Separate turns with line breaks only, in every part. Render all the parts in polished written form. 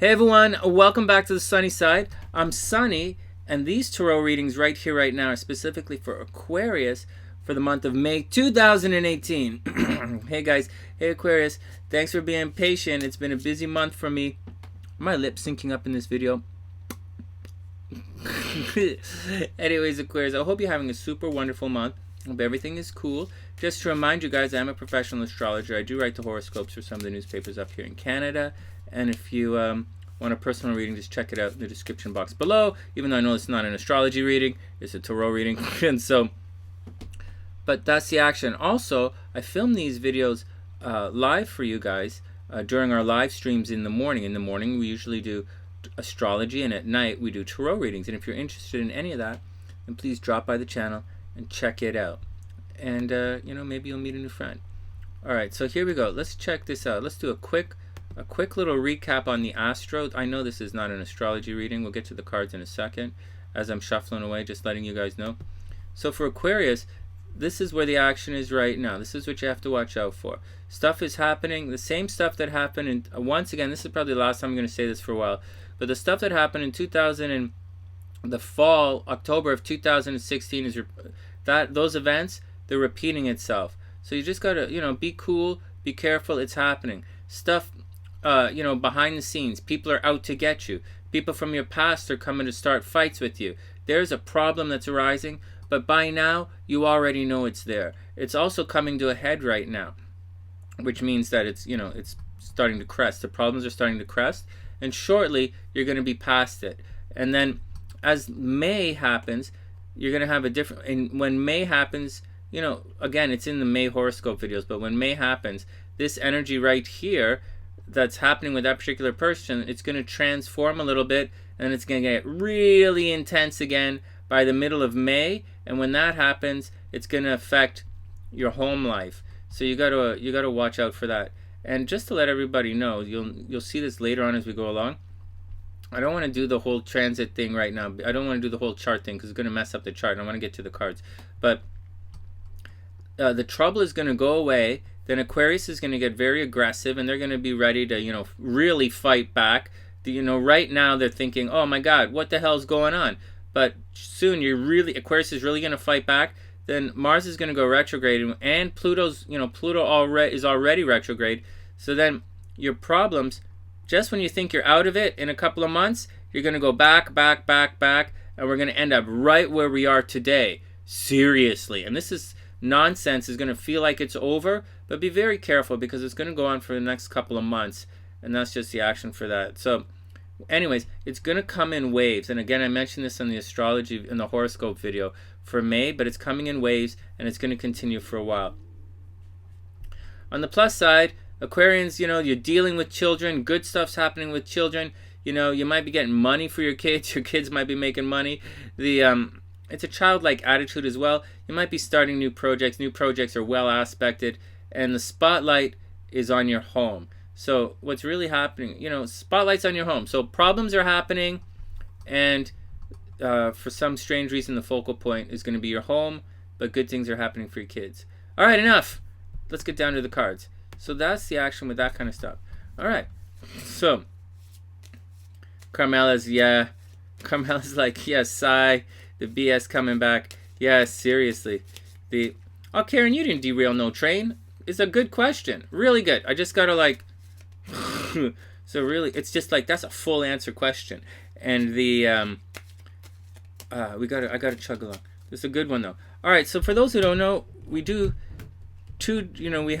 Hey everyone, welcome back to the Sunny Side. I'm Sunny, and these tarot readings right here, right now, are specifically for Aquarius for the month of May 2018. Hey guys, hey Aquarius, thanks for being patient. It's been a busy month for me. My lips syncing up in this video. Anyways, Aquarius, I hope you're having a super wonderful month. Hope everything is cool. Just to remind you guys, I'm a professional astrologer. I do write the horoscopes for some of the newspapers up here in Canada. And if you want a personal reading, just check it out in the description box below. Even though I know it's not an astrology reading, it's a tarot reading. And so, but that's the action. Also, I film these videos live for you guys during our live streams in the morning. In the morning, we usually do astrology, and at night, we do tarot readings. And if you're interested in any of that, then please drop by the channel and check it out. And, you know, maybe you'll meet a new friend. All right, so here we go. Let's check this out. Let's do a quick little recap on the Astro. I know this is not an astrology reading. We'll get to the cards in a second as I'm shuffling away, just letting you guys know. So for Aquarius, this is where the action is right now. This is what you have to watch out for. Stuff is happening, the same stuff that happened in, once again, this is probably the last time I'm going to say this for a while, but the stuff that happened in the fall, October of 2016, is that those events, they're repeating itself. So you just got to, you know, be cool, be careful, it's happening. Stuff, you know, behind the scenes, people are out to get you. People from your past are coming to start fights with you. There's a problem that's arising, but by now, you already know it's there. It's also coming to a head right now, which means that it's, you know, it's starting to crest. The problems are starting to crest, and shortly, you're going to be past it. And then, as May happens, you're going to have a different, and when May happens, you know, again, it's in the May horoscope videos, but when May happens, this energy right here that's happening with that particular person, it's going to transform a little bit, and it's going to get really intense again by the middle of May. And when that happens, it's going to affect your home life. So you got to watch out for that. And just to let everybody know, you'll see this later on as we go along. I don't want to do the whole transit thing right now. I don't want to do the whole chart thing because it's going to mess up the chart. I want to get to the cards. But the trouble is going to go away. Then Aquarius is going to get very aggressive, and they're going to be ready to, you know, really fight back. You know, right now they're thinking, oh my God, what the hell's going on? But soon Aquarius is really going to fight back. Then Mars is going to go retrograde, and Pluto's, you know, Pluto is already retrograde. So then your problems, just when you think you're out of it in a couple of months, you're going to go back, and we're going to end up right where we are today. Seriously. And this is nonsense, is going to feel like it's over, but be very careful because it's going to go on for the next couple of months, and that's just the action for that. So anyways, it's going to come in waves, and again, I mentioned this in the astrology, in the horoscope video for May, but it's coming in waves, and it's going to continue for a while. On the plus side, Aquarians, you know, you're dealing with children, good stuff's happening with children. You know, you might be getting money for your kids might be making money. It's a childlike attitude as well. You might be starting new projects. New projects are well aspected, and the spotlight is on your home. So what's really happening, you know, spotlight's on your home. So problems are happening, and for some strange reason, the focal point is going to be your home, but good things are happening for your kids. All right, enough. Let's get down to the cards. So that's the action with that kind of stuff. All right. So Carmela's like, yes, sigh. The BS coming back. Yeah, seriously. Oh, Karen, you didn't derail no train. It's a good question. Really good. I just gotta like. So really, it's just like that's a full answer question, and I gotta chug along. This is a good one though. All right. So for those who don't know, we do two. You know, we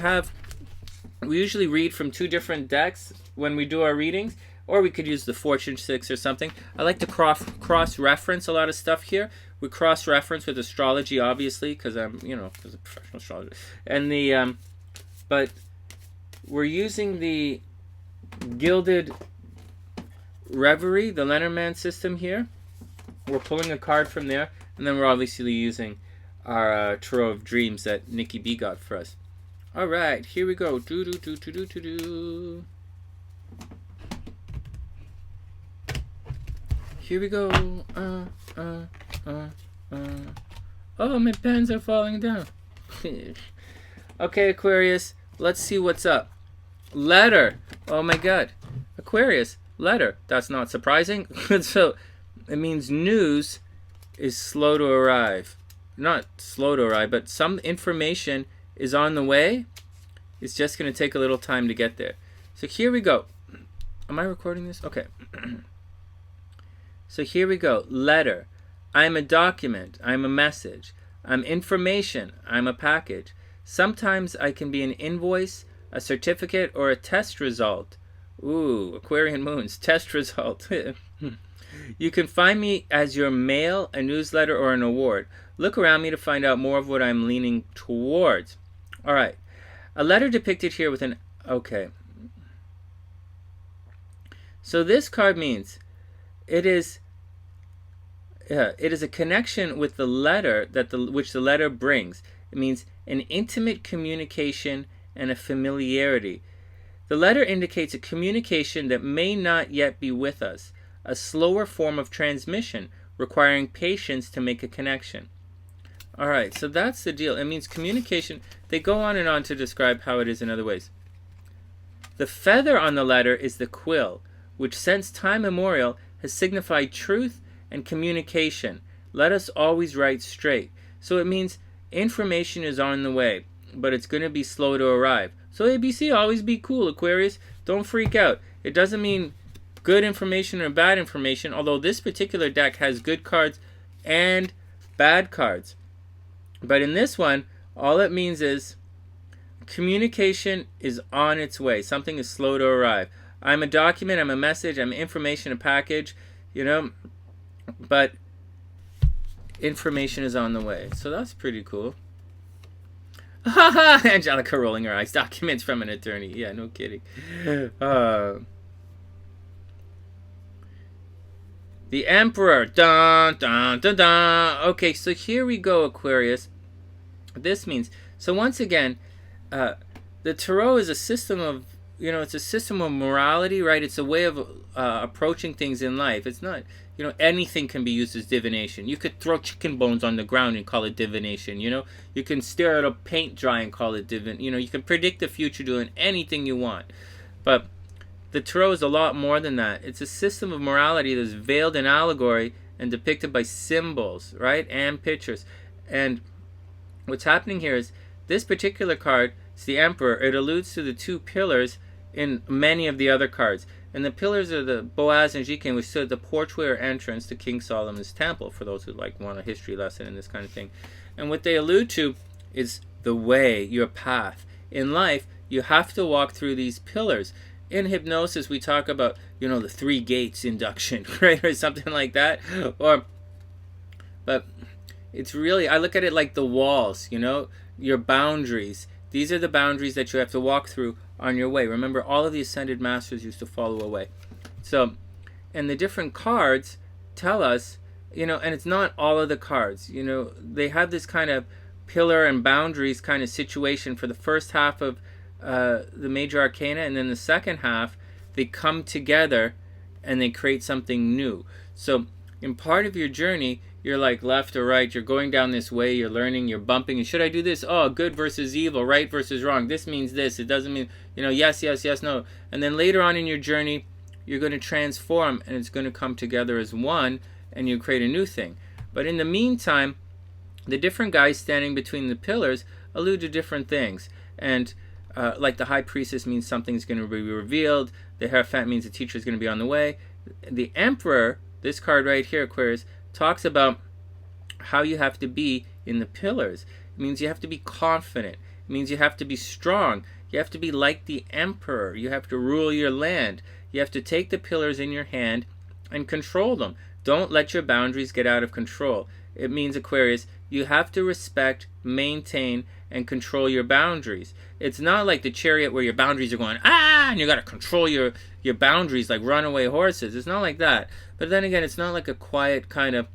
usually read from two different decks when we do our readings. Or we could use the Fortune 6 or something. I like to cross-reference a lot of stuff here. We cross-reference with astrology, obviously, because I'm, you know, as a professional astrologer. And but we're using the Gilded Reverie, the Lenormand system here. We're pulling a card from there, and then we're obviously using our Tarot of Dreams that Nikki B got for us. All right, here we go. Here we go. Oh, my pens are falling down. Okay, Aquarius, let's see what's up. Letter. Oh my God. Aquarius, letter. That's not surprising. So it means news is slow to arrive. Not slow to arrive, but some information is on the way. It's just going to take a little time to get there. So here we go. Am I recording this? Okay. So here we go. Letter. I'm a document. I'm a message. I'm information. I'm a package. Sometimes I can be an invoice, a certificate, or a test result. Ooh, Aquarian moons, test result. You can find me as your mail, a newsletter, or an award. Look around me to find out more of what I'm leaning towards. All right. A letter depicted here with an... Okay. So this card means it is a connection with the letter which the letter brings. It means an intimate communication and a familiarity. The letter indicates a communication that may not yet be with us, a slower form of transmission requiring patience to make a connection. All right, so that's the deal. It means communication. They go on and on to describe how it is in other ways. The feather on the letter is the quill, which since time immemorial has signified truth and communication. Let us always write straight. So it means information is on the way, but it's going to be slow to arrive. So ABC, always be cool, Aquarius. Don't freak out. It doesn't mean good information or bad information, although this particular deck has good cards and bad cards. But in this one, all it means is communication is on its way. Something is slow to arrive. I'm a document, I'm a message, I'm information, a package, but information is on the way. So that's pretty cool. Angelica rolling her eyes. Documents from an attorney. Yeah, no kidding. The Emperor. Dun, dun, dun, dun. Okay, so here we go, Aquarius. This means, so once again, the Tarot is a system of, it's a system of morality, right? It's a way of approaching things in life. It's not, anything can be used as divination. You could throw chicken bones on the ground and call it divination, You can stare at a paint dry and call it you can predict the future doing anything you want. But the Tarot is a lot more than that. It's a system of morality that's veiled in allegory and depicted by symbols, right? And pictures. And what's happening here is this particular card, it's the Emperor. It alludes to the two pillars in many of the other cards. And the pillars are the Boaz and Jikun, which stood at the porchway or entrance to King Solomon's temple, for those who want a history lesson and this kind of thing. And what they allude to is the way, your path. In life, you have to walk through these pillars. In hypnosis, we talk about, the 3 gates induction, right? Or something like that. But it's really, I look at it like the walls, your boundaries. These are the boundaries that you have to walk through on your way. Remember, all of the Ascended Masters used to follow a way. So, and the different cards tell us, and it's not all of the cards. They have this kind of pillar and boundaries kind of situation for the first half of the major arcana, and then the second half, they come together and they create something new. So, in part of your journey, you're like left or right, you're going down this way, you're learning, you're bumping, and should I do this? Oh, good versus evil, right versus wrong. This means this. It doesn't mean, yes, yes, yes, no. And then later on in your journey, you're going to transform, and it's going to come together as one, and you create a new thing. But in the meantime, the different guys standing between the pillars allude to different things. And like the High Priestess means something's going to be revealed. The Hierophant means the teacher is going to be on the way. The Emperor, this card right here, Aquarius, talks about how you have to be in the pillars. It means you have to be confident. It means you have to be strong. You have to be like the Emperor. You have to rule your land. You have to take the pillars in your hand and control them. Don't let your boundaries get out of control. It means, Aquarius, you have to respect, maintain, and control your boundaries. It's not like the Chariot where your boundaries are going, and you got to control your boundaries like runaway horses. It's not like that. But then again, it's not like a quiet kind of,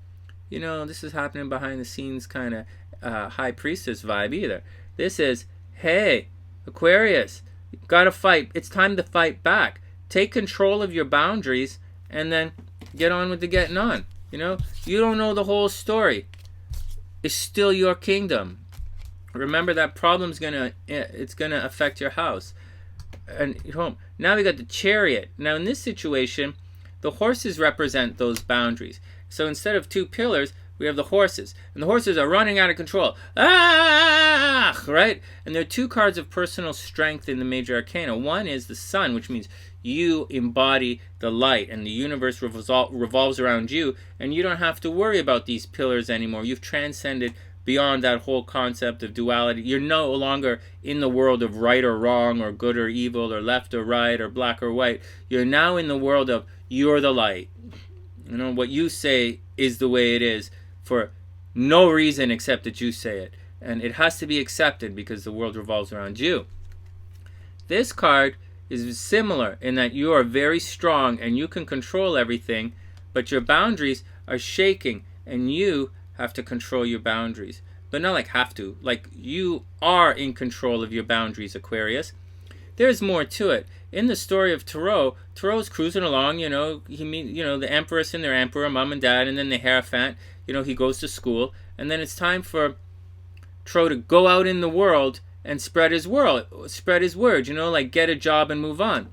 this is happening behind the scenes kind of High Priestess vibe either. This is, hey, Aquarius, you got to fight. It's time to fight back. Take control of your boundaries and then get on with the getting on. You don't know the whole story. It's still your kingdom. Remember that problem's gonna affect your house. and home. Now we got the Chariot. Now in this situation, the horses represent those boundaries. So instead of two pillars, we have the horses. And the horses are running out of control. Ah! Right? And there are two cards of personal strength in the major arcana. One is the sun, which means you embody the light and the universe revolves around you, and you don't have to worry about these pillars anymore. You've transcended beyond that whole concept of duality. You're no longer in the world of right or wrong or good or evil or left or right or black or white. You're now in the world of you're the light. You know, what you say is the way it is for no reason except that you say it. And it has to be accepted because the world revolves around you. This card is similar in that you are very strong and you can control everything, but your boundaries are shaking and you have to control your boundaries. But not like have to, like you are in control of your boundaries, Aquarius. There's more to it. In the story of Tarot's cruising along, you know, he meets, you know, the Empress and their Emperor, Mom and Dad, and then the Hierophant, you know, he goes to school, and then it's time for Tarot to go out in the world and spread his word, you know, like get a job and move on.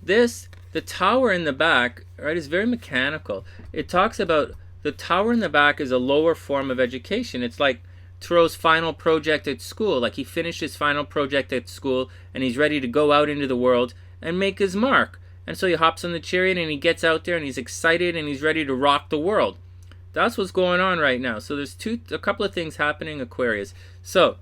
The tower in the back, right, is very mechanical. It talks about the tower in the back is a lower form of education. It's like Tarot's final project at school. Like he finished his final project at school and he's ready to go out into the world and make his mark. And so he hops on the chariot and he gets out there and he's excited and he's ready to rock the world. That's what's going on right now. So there's a couple of things happening, Aquarius. So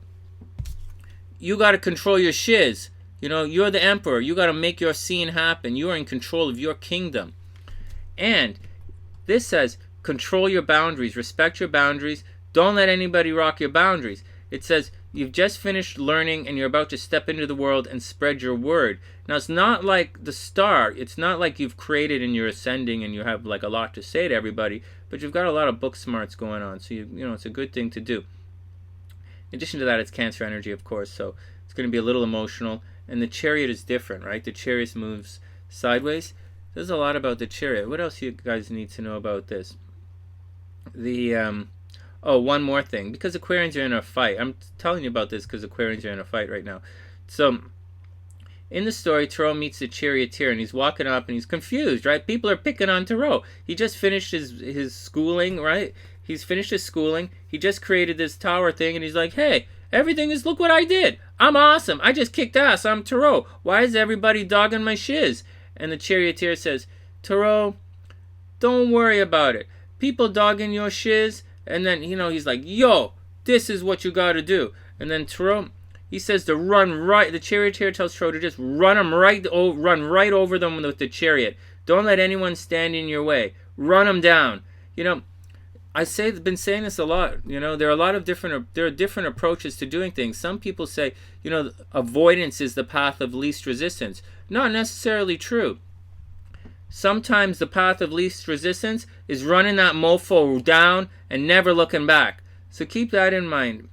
you got to control your shiz. You know, you're the emperor. You got to make your scene happen. You are in control of your kingdom. And this says control your boundaries, respect your boundaries. Don't let anybody rock your boundaries. It says you've just finished learning and you're about to step into the world and spread your word. Now, it's not like the star. It's not like you've created and you're ascending and you have like a lot to say to everybody, but you've got a lot of book smarts going on. So, you know, it's a good thing to do. In addition to that, it's Cancer energy, of course, so it's going to be a little emotional. And the Chariot is different, right? The Chariot moves sideways. There's a lot about the Chariot. What else do you guys need to know about this? Oh, one more thing. Because Aquarians are in a fight. I'm telling you about this because Aquarians are in a fight right now. So, in the story, Tarot meets the charioteer, and he's walking up, and he's confused, right? People are picking on Tarot. He just finished his schooling, right? He's finished his schooling. He just created this tower thing, and he's like, hey, everything is, look what I did. I'm awesome. I just kicked ass. I'm Tarot. Why is everybody dogging my shiz? And the charioteer says, Tarot, don't worry about it. People dogging your shiz, and then, you know, he's like, yo, this is what you got to do. And then Tarot, he says to run right. The charioteer tells Tarot to just run right over them with the chariot. Don't let anyone stand in your way. Run them down. You know, been saying this a lot. You know, there are different approaches to doing things. Some people say, you know, avoidance is the path of least resistance. Not necessarily true. Sometimes the path of least resistance is running that mofo down and never looking back. So keep that in mind.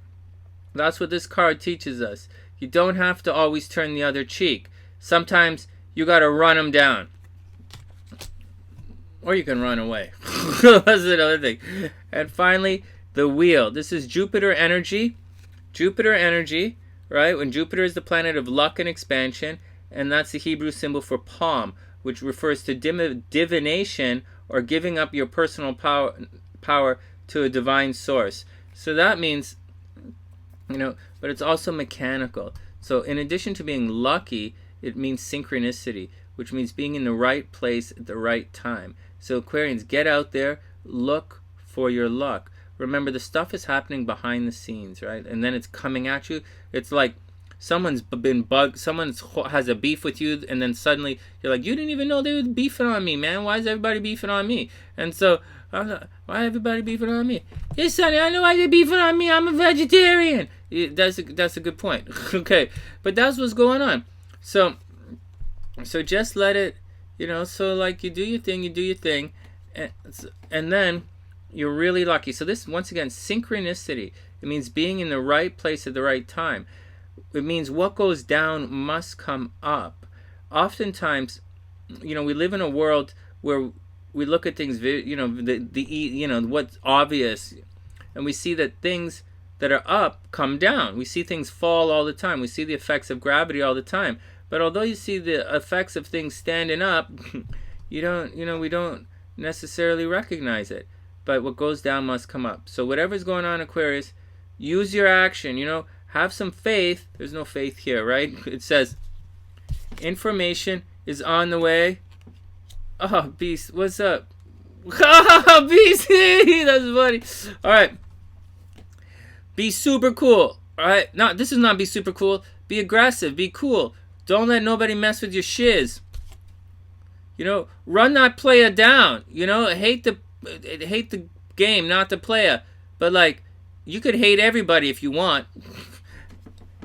That's what this card teaches us. You don't have to always turn the other cheek. Sometimes you got to run them down. Or you can run away. That's another thing. And finally, the wheel. This is Jupiter energy. Jupiter energy, right? When Jupiter is the planet of luck and expansion, and that's the Hebrew symbol for palm, which refers to divination or giving up your personal power to a divine source. So that means, you know, but it's also mechanical. So in addition to being lucky, it means synchronicity, which means being in the right place at the right time. So Aquarians, get out there, look for your luck. Remember, the stuff is happening behind the scenes, right? And then it's coming at you. It's like someone has a beef with you, and then suddenly you're like, you didn't even know they were beefing on me, man. Why is everybody beefing on me? And so, why everybody beefing on me? Yes, Sonny, I know why they're beefing on me. I'm a vegetarian. That's a good point. Okay, but that's what's going on. So just let it, you know, so like you do your thing, and then you're really lucky. So this, once again, synchronicity. It means being in the right place at the right time. It means what goes down must come up. Oftentimes, you know, we live in a world where we look at things, you know, what's obvious, and we see that things that are up come down. We see things fall all the time. We see the effects of gravity all the time. But although you see the effects of things standing up, we don't necessarily recognize it. But what goes down must come up. So whatever's going on, Aquarius, use your action. Have some faith. There's no faith here, right? It says, information is on the way. Oh, Beast, what's up? Oh, Beast, that's funny. All right. Be super cool. All right. No, this is not be super cool. Be aggressive. Be cool. Don't let nobody mess with your shiz. Run that player down. Hate the game, not the player. But like, you could hate everybody if you want.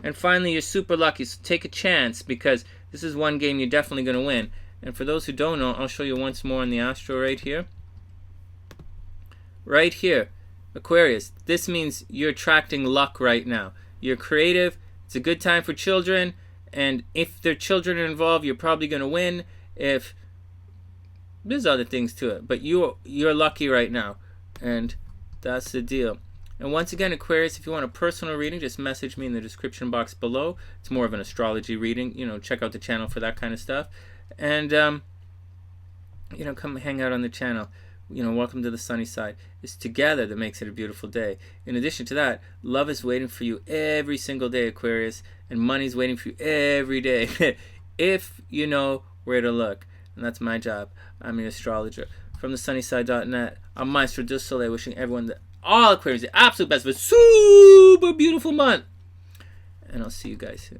And finally, you're super lucky. So take a chance, because this is one game you're definitely going to win. And for those who don't know, I'll show you once more on the Astro right here. Right here. Aquarius, this means you're attracting luck right now. You're creative. It's a good time for children. And if their children are involved, you're probably going to win. If there's other things to it, but you're lucky right now, and that's the deal. And once again, Aquarius, if you want a personal reading, just message me in the description box below. It's more of an astrology reading. Check out the channel for that kind of stuff. And come hang out on the channel. Welcome to the sunny side. It's together that makes it a beautiful day. In addition to that, love is waiting for you every single day, Aquarius, and money's waiting for you every day if you know where to look. And that's my job. I'm an astrologer. From TheSunnySide.net, I'm Maestro du Soleil, wishing everyone, all Aquarians, the absolute best of a super beautiful month. And I'll see you guys soon.